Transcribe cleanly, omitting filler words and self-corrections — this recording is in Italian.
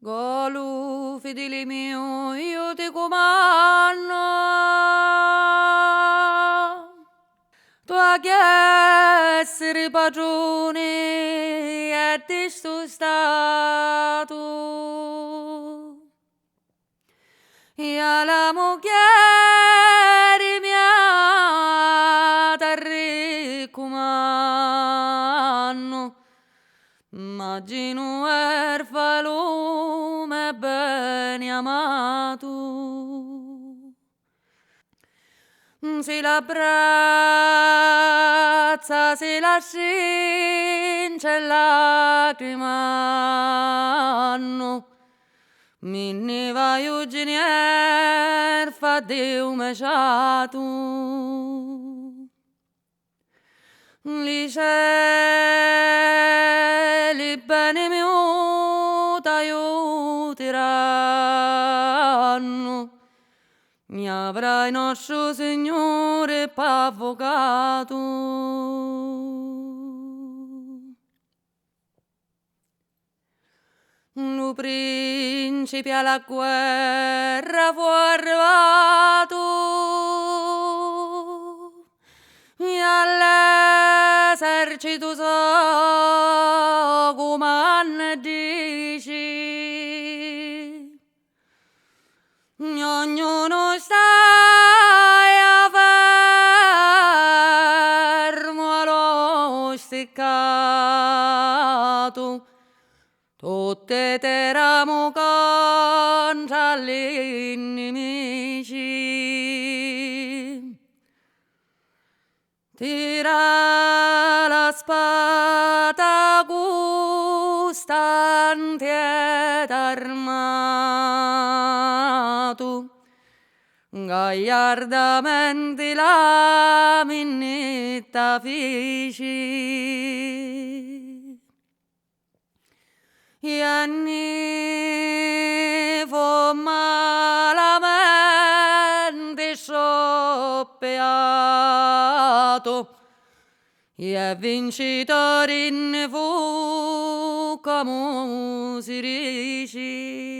Golu, fedele mio, io ti comando. Tu hai essere padrone e di sto stato. E alla moglie mia ti raccomando. Immagino erfalo bene amato. Se l'abbraccia, se la scince lacrimano, mi ne vai uginier fa Dio meciato. Li cieli bene mio t'aiuteranno, mi avrai nostro Signore p'avvocato. Lo principe alla guerra fu arrivato e all'esercito so come dici. Ognuno stai fermo allo steccato, tutte t'eramo contro gli nemici. Tira la spada gustante ed armato, gagliardamente la minnetta feci. E anni fu malamente scioppiato e vincitore ne fu come si dice.